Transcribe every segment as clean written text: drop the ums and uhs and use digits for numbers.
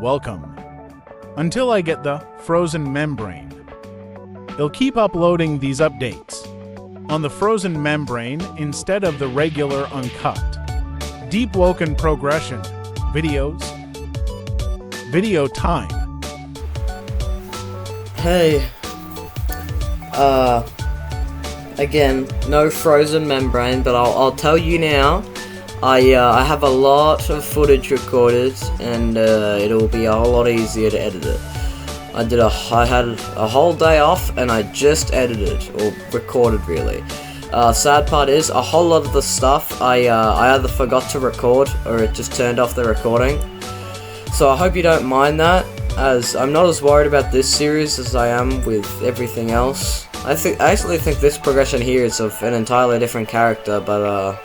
welcome. Until I get the frozen membrane. It'll keep uploading these updates. On the frozen membrane instead of the regular uncut. Deepwoken progression. Videos. Video time. Hey. Again, no frozen membrane, but I'll tell you now. I have a lot of footage recorded, and it'll be a whole lot easier to edit it. I had a whole day off, and I just edited, or recorded really. Sad part is, a whole lot of the stuff I either forgot to record, or it just turned off the recording. So I hope you don't mind that, as I'm not as worried about this series as I am with everything else. I actually think this progression here is of an entirely different character, but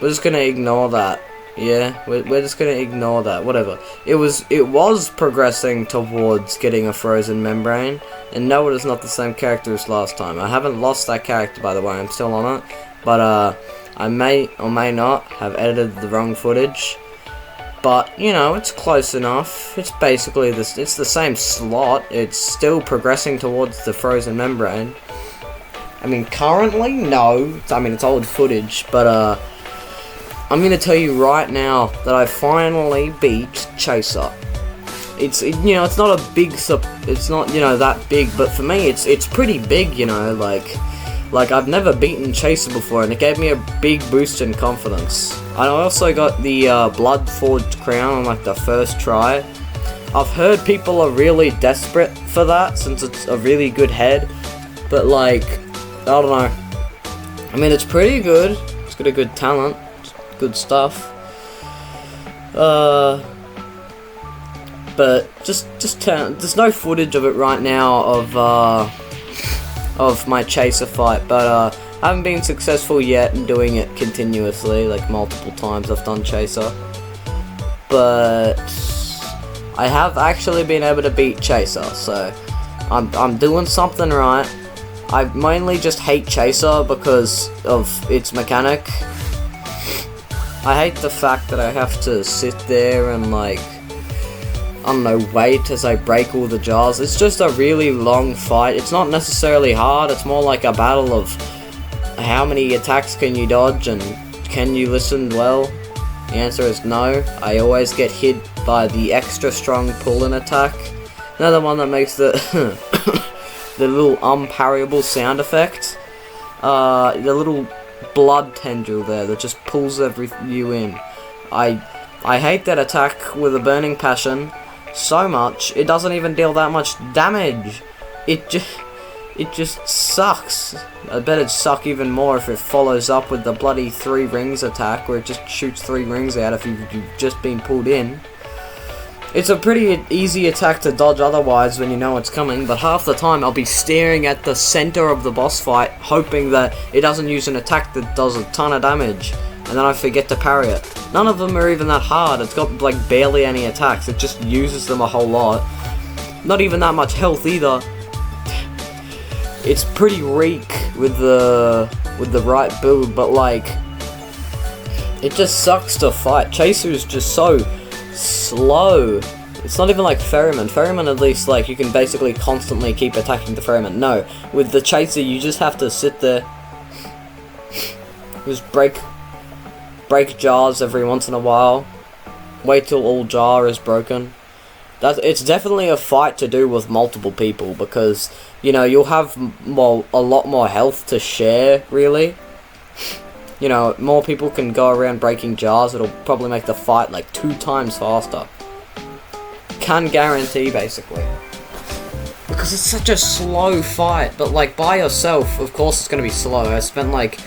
we're just gonna ignore that. Yeah, we're just gonna ignore that. Whatever. It was progressing towards getting a frozen membrane, and no, it is not the same character as last time. I haven't lost that character, by the way. I'm still on it, but I may or may not have edited the wrong footage. But you know, it's close enough. It's basically this. It's the same slot. It's still progressing towards the frozen membrane. I mean, currently, no. I mean, it's old footage, but I'm gonna tell you right now that I finally beat Chaser. It's it's not a big it's not that big, but for me it's pretty big. Like I've never beaten Chaser before, and it gave me a big boost in confidence. I also got the Blood Forged Crown on like the first try. I've heard people are really desperate for that since it's a really good head, but like I don't know. I mean, it's pretty good. It's got a good talent. Good stuff. But there's no footage of it right now of my Chaser fight, but I haven't been successful yet in doing it continuously, like multiple times I've done Chaser. But I have actually been able to beat Chaser, so I'm doing something right. I mainly just hate Chaser because of its mechanic. I hate the fact that I have to sit there and like, I don't know, wait as I break all the jars. It's just a really long fight. It's not necessarily hard, it's more like a battle of how many attacks can you dodge and can you listen well? The answer is no. I always get hit by the extra strong pull-in attack. Another one that makes the the little unparryable sound effect. The little blood tendril there that just pulls you in. I hate that attack with a burning passion so much. It doesn't even deal that much damage. It just sucks. I bet it'd suck even more if it follows up with the bloody 3 rings attack, where it just shoots 3 rings out if you've just been pulled in. It's a pretty easy attack to dodge otherwise when you know it's coming, but half the time I'll be staring at the center of the boss fight, hoping that it doesn't use an attack that does a ton of damage, and then I forget to parry it. None of them are even that hard. It's got like barely any attacks. It just uses them a whole lot. Not even that much health either. It's pretty weak with the right build, but like, it just sucks to fight. Chaser is just so slow. It's not even like Ferryman. Ferryman, at least, like, you can basically constantly keep attacking the Ferryman. No, with the Chaser you just have to sit there, just break jars every once in a while, wait till all jar is broken. It's definitely a fight to do with multiple people, because you'll have a lot more health to share, really. More people can go around breaking jars. It'll probably make the fight like 2 times faster. Can guarantee, basically. Because it's such a slow fight. But like by yourself, of course it's going to be slow. I spent like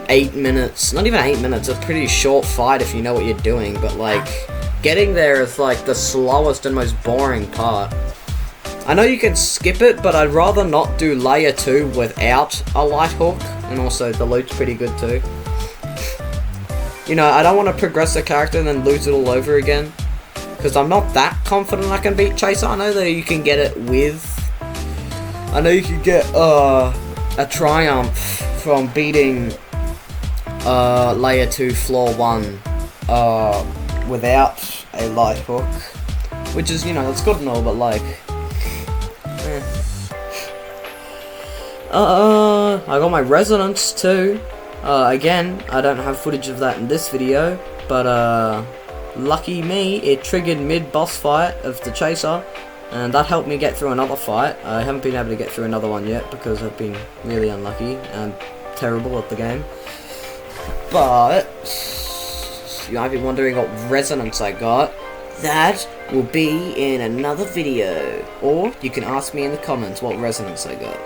8 minutes. Not even 8 minutes. A pretty short fight if you know what you're doing. But like, getting there is like the slowest and most boring part. I know you can skip it, but I'd rather not do layer 2 without a light hook. And also the loot's pretty good too. I don't want to progress a character and then lose it all over again, because I'm not that confident I can beat Chaser. I know that you can get it with... I know you can get a triumph from beating layer 2 floor 1 without a light hook. which is, you know, that's good and all, but like, I got my resonance too. Again, I don't have footage of that in this video, but lucky me, it triggered mid-boss fight of the chaser, and that helped me get through another fight. I haven't been able to get through another one yet because I've been really unlucky and terrible at the game. But you might be wondering what resonance I got. That will be in another video, or you can ask me in the comments what resonance I got.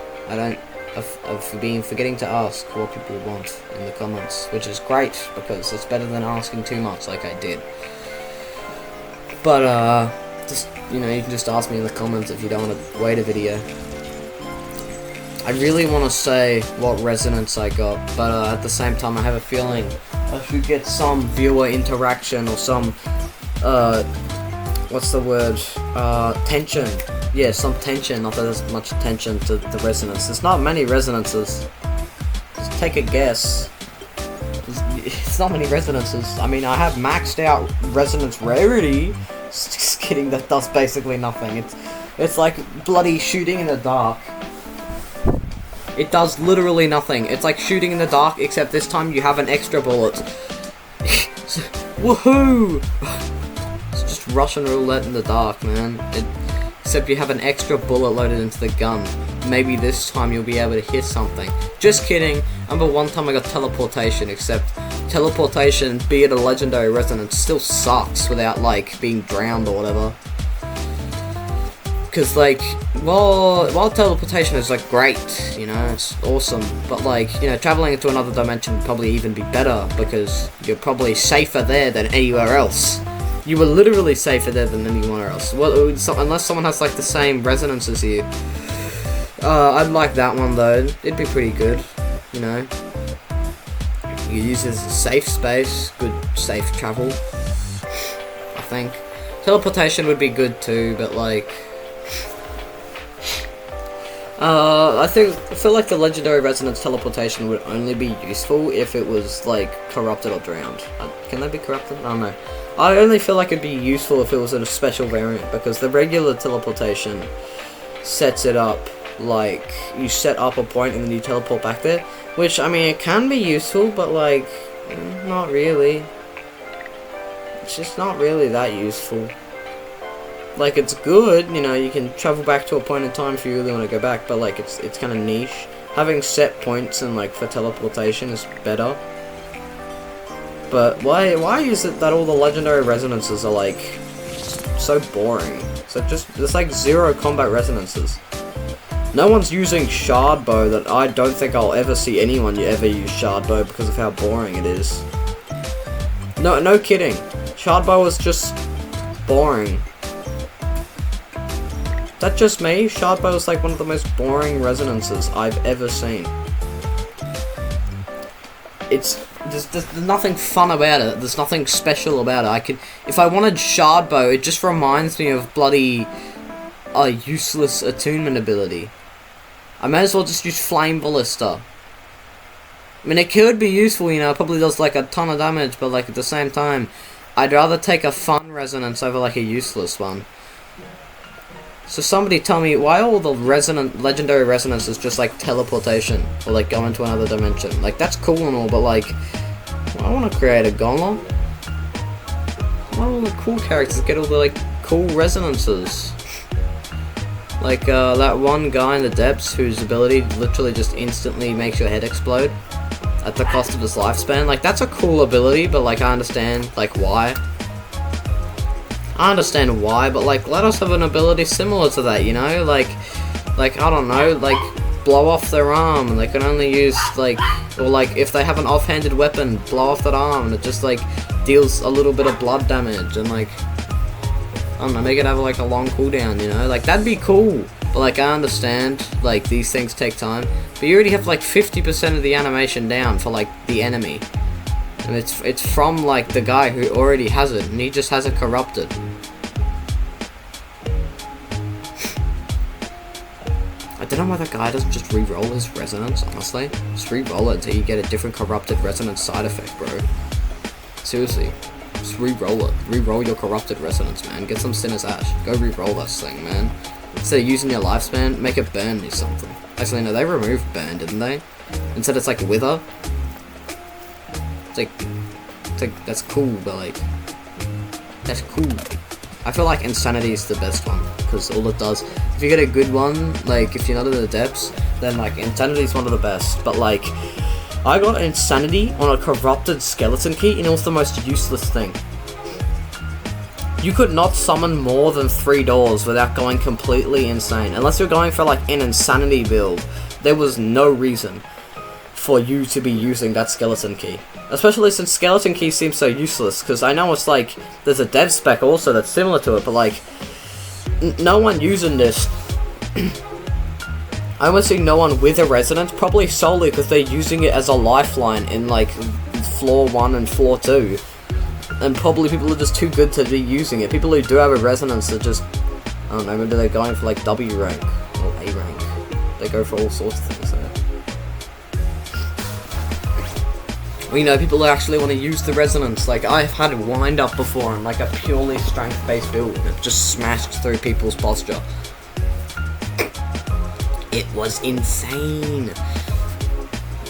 I've been forgetting to ask what people want in the comments, which is great because it's better than asking too much like I did. But just, you know, you can just ask me in the comments if you don't want to wait a video. I really want to say what resonance I got, but at the same time I have a feeling I should get some viewer interaction or some what's the word, tension. Yeah, some tension, not that there's much attention to the resonance. There's not many resonances. Just take a guess. It's not many resonances. I mean, I have maxed out resonance rarity. Just kidding, that does basically nothing. It's like bloody shooting in the dark. It does literally nothing. It's like shooting in the dark, except this time you have an extra bullet. Woohoo! It's just Russian roulette in the dark, man. Except you have an extra bullet loaded into the gun. Maybe this time you'll be able to hit something. Just kidding. Remember one time I got teleportation, except teleportation, be it a legendary resonance, still sucks without like being drowned or whatever. Because like, while teleportation is like great, you know, it's awesome, but like, you know, traveling into another dimension would probably even be better because you're probably safer there than anywhere else. You were literally safer there than anywhere else. Well, unless someone has like the same resonance as you. I'd like that one though. It'd be pretty good, you know. You use it as a safe space, good safe travel. I think teleportation would be good too, but like, I feel like the legendary resonance teleportation would only be useful if it was like corrupted or drowned. Can they be corrupted? I don't know. I only feel like it'd be useful if it was in a special variant, because the regular teleportation sets it up like you set up a point and then you teleport back there, which, I mean, it can be useful, but like, not really. It's just not really that useful. Like, it's good, you know, you can travel back to a point in time if you really want to go back, but like, it's kind of niche. Having set points and like for teleportation is better. But why is it that all the legendary resonances are like so boring? So there's like 0 combat resonances. No one's using shard bow. That I don't think I'll ever see anyone ever use shard bow because of how boring it is. No kidding. Shard bow is just boring. Is that just me? Shard bow is like one of the most boring resonances I've ever seen. There's nothing fun about it. There's nothing special about it. If I wanted shard bow, it just reminds me of bloody useless attunement ability. I may as well just use flame ballista. I mean, it could be useful, you know, it probably does like a ton of damage, but like at the same time, I'd rather take a fun resonance over like a useless one. So somebody tell me, why all the legendary resonances just like teleportation, or like go into another dimension? Like, that's cool and all, but like, I want to create a golem. Why all the cool characters get all the like cool resonances? Like that one guy in the depths whose ability literally just instantly makes your head explode at the cost of his lifespan. Like, that's a cool ability, but like, I understand like why. I understand why, but like, let us have an ability similar to that, you know? Like I don't know, like blow off their arm and they can only use like, or like if they have an offhanded weapon, blow off that arm and it just like deals a little bit of blood damage, and like, I don't know, make it have like a long cooldown, you know? Like, that'd be cool. But like, I understand like these things take time, but you already have like 50% of the animation down for like the enemy. And it's from like the guy who already has it, and he just has it corrupted. I don't know why that guy doesn't just re-roll his resonance, honestly. Just re-roll it until you get a different corrupted resonance side effect, bro. Seriously. Just re-roll it. Re-roll your corrupted resonance, man. Get some Sinner's Ash. Go re-roll this thing, man. Instead of using your lifespan, make it burn or something. Actually, no, they removed burn, didn't they? Instead it's like wither. It's like, that's cool, but like, that's cool. I feel like Insanity is the best one, because all it does, if you get a good one, like, if you're not in the depths, then, like, Insanity is one of the best, but, like, I got Insanity on a corrupted skeleton key, and it was the most useless thing. You could not summon more than 3 doors without going completely insane. Unless you're going for, like, an Insanity build, there was no reason for you to be using that skeleton key. Especially since skeleton key seems so useless, because I know it's like, there's a dev spec also that's similar to it, but like, no one using this. I would see no one with a resonance, probably solely because they're using it as a lifeline in like, floor 1 and floor 2. And probably people are just too good to be using it. People who do have a resonance are just, I don't know, maybe they're going for like W rank, or A rank. They go for all sorts of things there. Well, you know, people who actually want to use the resonance. Like, I've had wind up before in like a purely strength-based build that just smashed through people's posture. It was insane.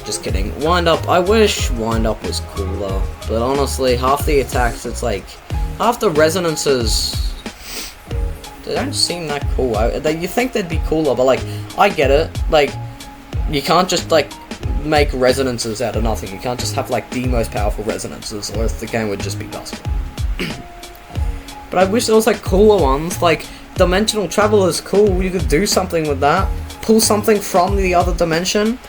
Just kidding. Wind up, I wish wind up was cooler. But honestly, half the attacks, it's like, half the resonances, they don't seem that cool. You think they'd be cooler, but like, I get it. Like, you can't just like, make resonances out of nothing. You can't just have like the most powerful resonances, or else the game would just be busted. But I wish there was like cooler ones, like dimensional travel is cool. You could do something with that. Pull something from the other dimension.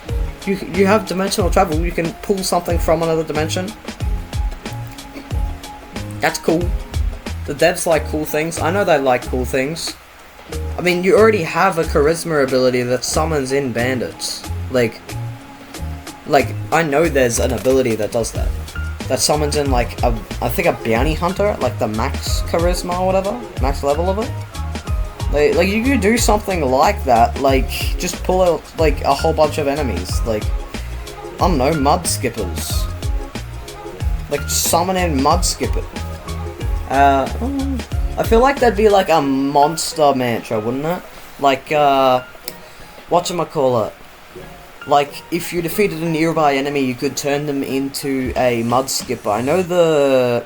You have dimensional travel. You can pull something from another dimension. That's cool. The devs like cool things. I know they like cool things. I mean, you already have a charisma ability that summons in bandits. Like, I know there's an ability that does that. That summons in, like, I think a bounty hunter at, like, the max charisma or whatever. Max level of it. Like, you could do something like that. Like, just pull out, like, a whole bunch of enemies. Like, I don't know, mud skippers. Like, summon in mud skipper. I feel like that'd be, like, a monster mantra, wouldn't it? Like, whatchamacallit. Like, if you defeated a nearby enemy, you could turn them into a mud skipper. I know the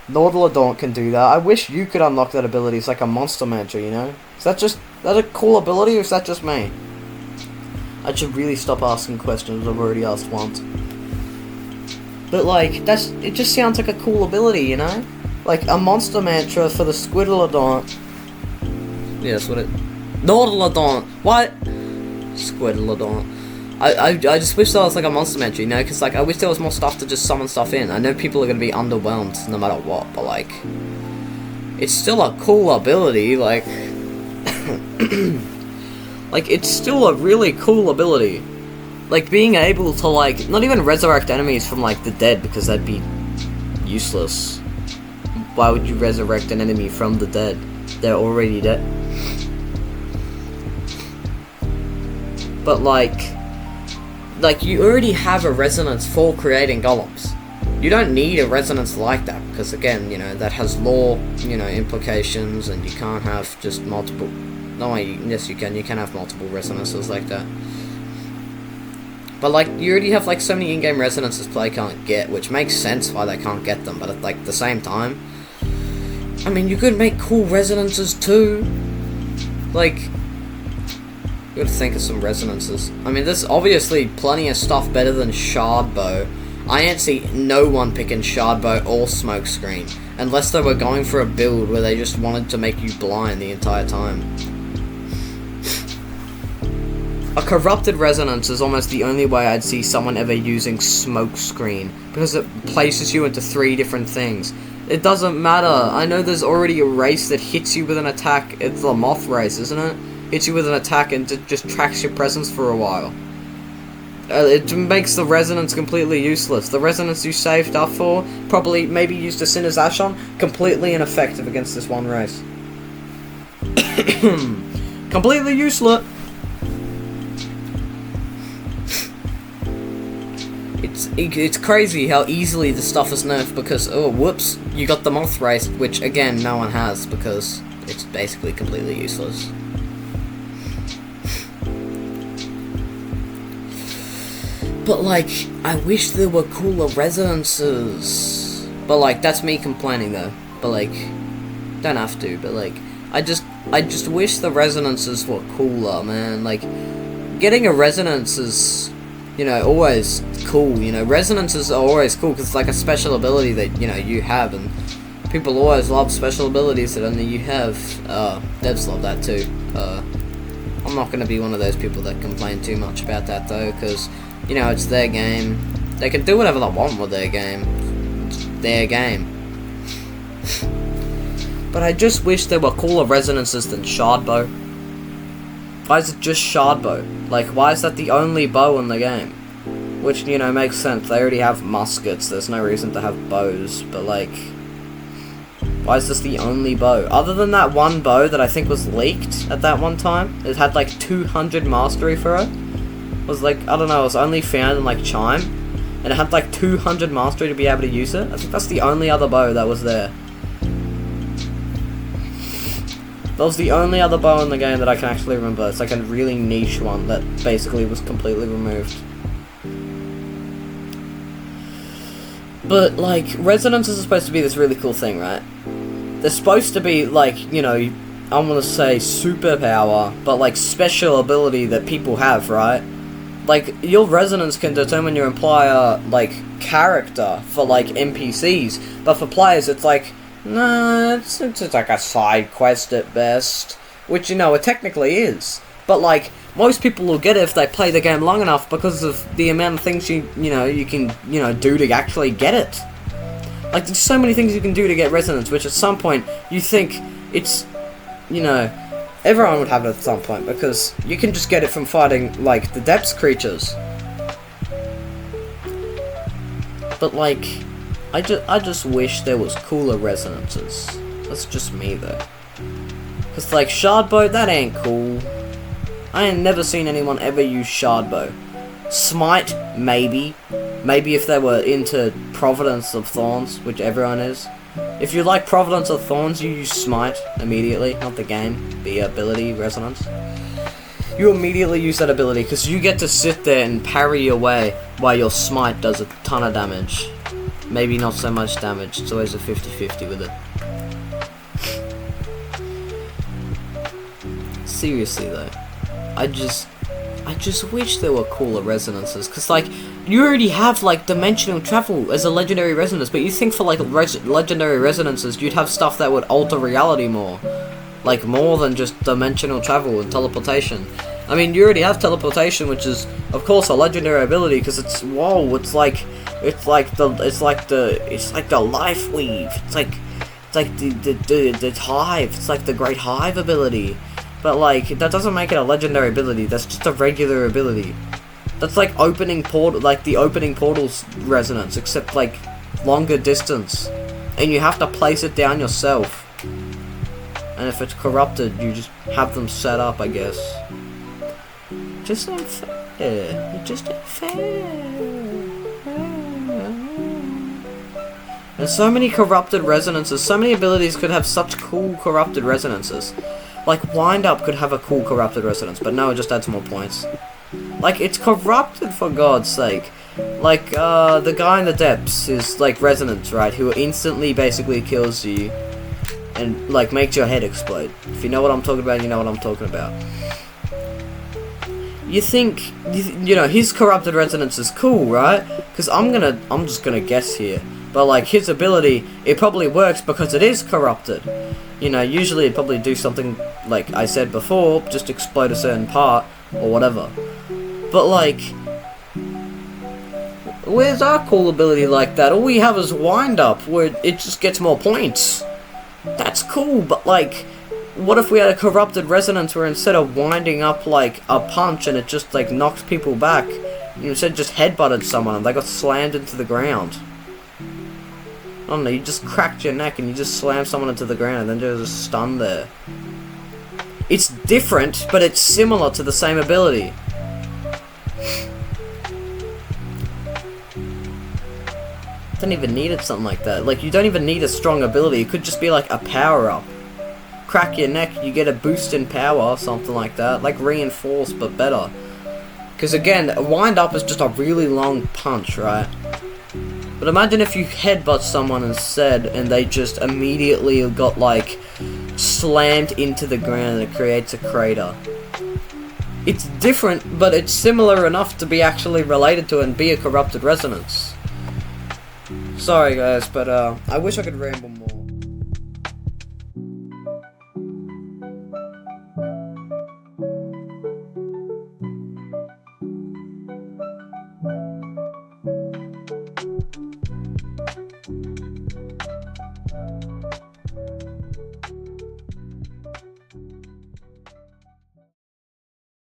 Nautiladaunt can do that. I wish you could unlock that ability. It's like a monster mantra, you know? Is that a cool ability, or is that just me? I should really stop asking questions I've already asked once. But, like, it just sounds like a cool ability, you know? Like, a monster mantra for the Squidladaunt. Yeah, that's what it... Nautiladaunt! What? Squidladaunt. I just wish there was like a monster mantra, you know, because like I wish there was more stuff to just summon stuff in. I know people are going to be underwhelmed no matter what, but like, it's still a cool ability, like, like, it's still a really cool ability. Like, being able to like, not even resurrect enemies from like the dead, because that'd be useless. Why would you resurrect an enemy from the dead? They're already dead. But like you already have a resonance for creating golems. You don't need a resonance like that, because again, you know, that has lore, you know, implications, and you can't have just multiple... No, yes you can have multiple resonances like that. But like, you already have like so many in-game resonances play can't get, which makes sense why they can't get them, but at like the same time, I mean, you could make cool resonances too. Like, gotta think of some resonances. I mean, there's obviously plenty of stuff better than Shardbow. I ain't see no one picking Shardbow or Smokescreen, unless they were going for a build where they just wanted to make you blind the entire time. A corrupted resonance is almost the only way I'd see someone ever using Smokescreen, because it places you into 3 different things. It doesn't matter. I know there's already a race that hits you with an attack. It's the Moth race, isn't it? Hits you with an attack and just tracks your presence for a while. It makes the resonance completely useless. The resonance you saved up for, probably maybe used a Sinner's Ash on, completely ineffective against this one race. Completely useless. it's crazy how easily the stuff is nerfed because, oh, whoops, you got the moth race, which again no one has because it's basically completely useless. But like, I wish there were cooler resonances. But like, that's me complaining though. But like, don't have to. But like, I just wish the resonances were cooler, man. Like, getting a resonance is, you know, always cool. You know, resonances are always cool because it's like a special ability that, you know, you have, and people always love special abilities that only you have. Devs love that too. I'm not gonna be one of those people that complain too much about that though, because, you know, it's their game. They can do whatever they want with their game. It's their game. But I just wish there were cooler resonances than shard bow. Why is it just shard bow? Like, why is that the only bow in the game? Which, you know, makes sense. They already have muskets. There's no reason to have bows. But like, why is this the only bow? Other than that one bow that I think was leaked at that one time. It had like 200 mastery for it. It was like, I don't know, it was only found in like Chime, and it had like 200 mastery to be able to use it. I think that's the only other bow that was there. That was the only other bow in the game that I can actually remember. It's like a really niche one that basically was completely removed. But like, resonances are supposed to be this really cool thing, right? They're supposed to be like, you know, I want to say superpower, but like special ability that people have, right? Like, your resonance can determine your entire, like, character for, like, NPCs. But for players, it's like, nah, it's like a side quest at best. Which, you know, it technically is. But, like, most people will get it if they play the game long enough because of the amount of things you can, do to actually get it. Like, there's so many things you can do to get resonance, which at some point, you think it's, you know, everyone would have it at some point, because you can just get it from fighting, like, the depths creatures. But, like, I just wish there was cooler resonances. That's just me, though. Because, like, shard bow, that ain't cool. I ain't never seen anyone ever use shard bow. Smite, maybe. Maybe if they were into Providence of Thorns, which everyone is. If you like Providence of Thorns, you use Smite immediately, not the game, the ability, Resonance. You immediately use that ability, because you get to sit there and parry your way while your Smite does a ton of damage. Maybe not so much damage, it's always a 50-50 with it. Seriously though, I just wish there were cooler resonances, because like, you already have like dimensional travel as a legendary resonance, but you think for like legendary resonances you'd have stuff that would alter reality more, like more than just dimensional travel and teleportation. I mean, you already have teleportation, which is of course a legendary ability, because it's like the life weave, it's like the hive, it's like the great hive ability. But like, that doesn't make it a legendary ability, that's just a regular ability. That's like the opening portal's resonance, except like longer distance. And you have to place it down yourself. And if it's corrupted, you just have them set up, I guess. Just unfair. Just unfair. There's so many corrupted resonances. So many abilities could have such cool corrupted resonances. Like, Wind Up could have a cool corrupted resonance, but no, it just adds more points. Like, it's corrupted, for God's sake. Like, the guy in the depths is, like, resonance, right? Who instantly basically kills you and, like, makes your head explode. If you know what I'm talking about, you know what I'm talking about. You think, you know, his corrupted resonance is cool, right? Because I'm just gonna guess here. But, like, his ability, it probably works because it is corrupted. You know, usually it'd probably do something, like I said before, just explode a certain part, or whatever. But, like, where's our cool ability like that? All we have is Wind Up, where it just gets more points. That's cool, but, like, what if we had a corrupted resonance where instead of winding up, like, a punch and it just, like, knocks people back, you instead just headbutted someone and they got slammed into the ground? I don't know, you just cracked your neck and you just slammed someone into the ground and then there's a stun there. It's different, but it's similar to the same ability. Don't even need it something like that. Like, you don't even need a strong ability. It could just be like a power-up. Crack your neck, you get a boost in power, something like that. Like reinforced, but better. Because again, a wind-up is just a really long punch, right? But imagine if you headbutt someone instead, and they just immediately got, like, slammed into the ground and it creates a crater. It's different, but it's similar enough to be actually related to it and be a corrupted resonance. Sorry guys, but I wish I could ramble more.